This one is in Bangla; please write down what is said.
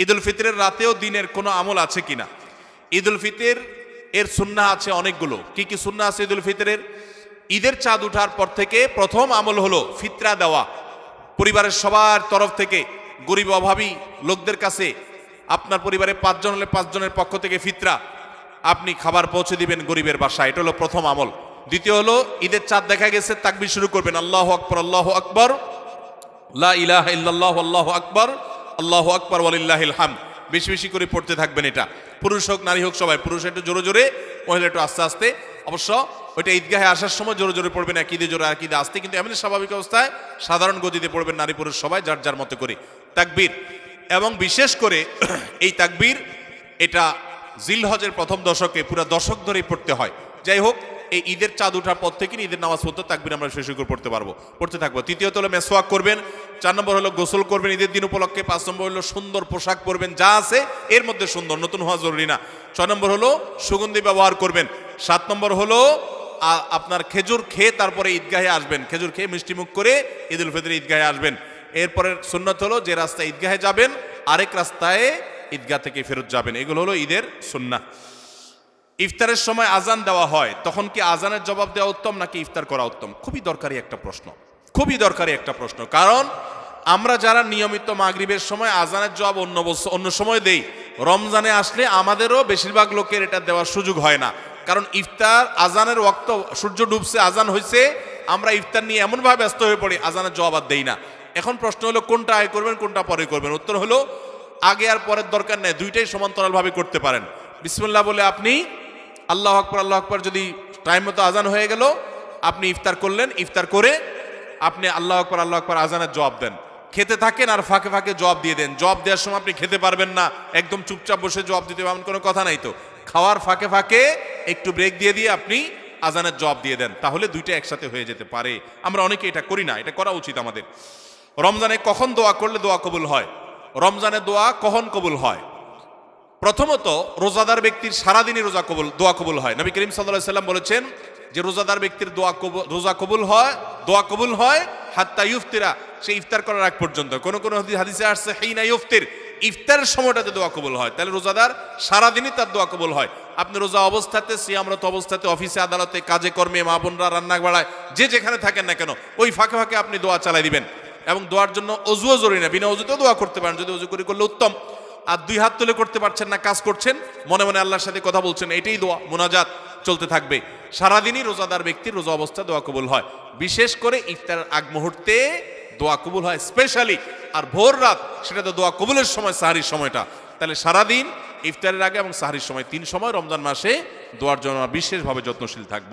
ঈদুল ফিতরের রাতেও দিনের কোনো আমল আছে কিনা? ঈদুল ফিতর এর সুন্নাহ আছে অনেকগুলো। কি কি সুন্নাহ আছে ঈদুল ফিতরের? ঈদের চাঁদ ওঠার পর থেকে প্রথম আমল হলো ফিতরা দেওয়া। পরিবারের সবার তরফ থেকে গরিব অভাবী লোকদের কাছে, আপনার পরিবারে 5 জন হলে 5 জনের পক্ষ থেকে ফিতরা আপনি খাবার পৌঁছে দিবেন গরিবের বাসায়। এটা হলো প্রথম আমল। দ্বিতীয় হলো ঈদের চাঁদ দেখা গেছে, তাকবীর শুরু করবেন, আল্লাহু আকবার, আল্লাহু আকবার, লা ইলাহা ইল্লাল্লাহ, আল্লাহু আকবার, আল্লাহু আকবার ওয়ালিল্লাহিল হামদ। বেশি বেশি করে পড়তে থাকবেন। এটা পুরুষ হোক নারী হোক সবাই, পুরুষ একটু জোরে জোরে, মহিলা একটু আস্তে আস্তে। অবশ্য ওইটা ঈদগাহে আসার সময় জোরে জোরে পড়বেন, একইদে জোরে আর একইদে আস্তে, কিন্তু এমনি স্বাভাবিক অবস্থায় সাধারণ গতিতে পড়বেন নারী পুরুষ সবাই যার যার মতো করে তাকবীর। এবং বিশেষ করে এই তাকবীর এটা জিলহজের প্রথম দশকে পুরো দশক ধরেই পড়তে হয়। যাই হোক, এই ঈদের চাঁদ ওঠার পর থেকে ঈদের নামাজ পড়তে তাকবীর আমরা শেষ করে পড়তে থাকবো। তৃতীয়ত হলো মেসওয়াক করবেন। 4 নম্বর হলো গোসল করবেন ঈদের দিন উপলক্ষে। 5 নম্বর হলো সুন্দর পোশাক পরবেন, যা আছে এর মধ্যে সুন্দর, নতুন হওয়া জরুরি না। 6 নম্বর হলো সুগন্ধি ব্যবহার করবেন। 7 নম্বর হলো আপনার খেজুর খেয়ে তারপরে ঈদগাহে আসবেন, খেজুর খেয়ে মিষ্টি মুখ করে ঈদুল ফিতরে ঈদগাহে আসবেন। এরপরের সুন্নত হলো যে রাস্তায় ঈদগাহে যাবেন আরেক রাস্তায় ঈদগাহ থেকে ফেরত যাবেন। এগুলো হলো ঈদের সুন্নাহ। ইফতারের সময় আজান দেওয়া হয়, তখন কি আজানের জবাব দেওয়া উত্তম নাকি ইফতার করা উত্তম? খুবই দরকারি একটা প্রশ্ন, খুবই দরকারি একটা প্রশ্ন। কারণ আমরা যারা নিয়মিত মাগরিবের সময় আজানের জবাব অন্য সময় দেই, রমজানে আসলে আমাদেরও বেশিরভাগ লোকের এটা দেওয়ার সুযোগ হয় না। কারণ ইফতার আজানের ওয়াক্ত, সূর্য ডুবছে, আজান হয়েছে, আমরা ইফতার নিয়ে এমনভাবে ব্যস্ত হয়ে পড়ি আজানের জবাব আর দেই না। এখন প্রশ্ন হলো কোনটা আগে করবেন কোনটা পরে করবেন? উত্তর হলো আগে আর পরের দরকার নেই, দুইটাই সমান্তরালভাবে করতে পারেন। বিসমিল্লাহ বলে আপনি আল্লাহু আকবার, আল্লাহু আকবার, যদি টাইম মতো আজান হয়ে গেল আপনি ইফতার করলেন, ইফতার করে আপনি আল্লাহু আকবার, আল্লাহু আকবার আজানের জবাব দেন। খেতে থাকেন আর ফাঁকে ফাঁকে জবাব দিয়ে দেন। জবাব দেওয়ার সময় আপনি খেতে পারবেন না, একদম চুপচাপ বসে জবাব দিতে পারবেন, কোনো কথা নাই তো। খাওয়ার ফাঁকে ফাঁকে একটু ব্রেক দিয়ে দিয়ে আপনি আজানের জবাব দিয়ে দেন, তাহলে দুইটা একসাথে হয়ে যেতে পারে। আমরা অনেকে এটা করি না, এটা করা উচিত আমাদের। রমজানে কখন দোয়া করলে দোয়া কবুল হয়? রমজানে দোয়া কখন কবুল হয়? প্রথমত রোজাদার ব্যক্তির সারাদিনই দোয়া কবুল হয়। নবী করিম সাল্লাল্লাহু আলাইহি ওয়াসাল্লাম বলেছেন যে রোজাদার ব্যক্তির দোয়া কবুল হয় হাত্তা ইফতিরা, সে ইফতার করার আগ পর্যন্ত। কোন কোন হাদিসে আসছে হিনা ইফতির, ইফতারের সময়টাতে দোয়া কবুল হয়। তাহলে রোজাদার সারাদিনই তার দোয়া কবুল হয়। আপনি রোজা অবস্থাতে, সিয়ামরত অবস্থাতে, অফিসে আদালতে, কাজে কর্মে, মা বোনরা রান্না বাড়ায়, যে যেখানে থাকেন না কেন, ওই ফাঁকে ফাঁকে আপনি দোয়া চালাই দিবেন। এবং দোয়ার জন্য অজুও জরুরি না, বিনা অজুতেও দোয়া করতে পারেন, যদি অজু করে করলে উত্তম। আর 2 হাত তুলে করতে পারছেন না, কাজ করছেন, মনে মনে আল্লাহর সাথে কথা বলছেন, এটাই দোয়া, মুনাজাত চলতে থাকবে। সারাদিনই রোজাদার ব্যক্তির রোজা অবস্থা দোয়া কবুল হয়। বিশেষ করে ইফতারের আগ মুহূর্তে দোয়া কবুল হয় স্পেশালি। আর ভোর রাত, সেটা তো দোয়া কবুলের সময়, সাহরির সময়টা। তাহলে সারাদিন, ইফতারের আগে এবং সাহরির সময়, 3 সময় রমজান মাসে দোয়ার জন্য বিশেষভাবে যত্নশীল থাকবে।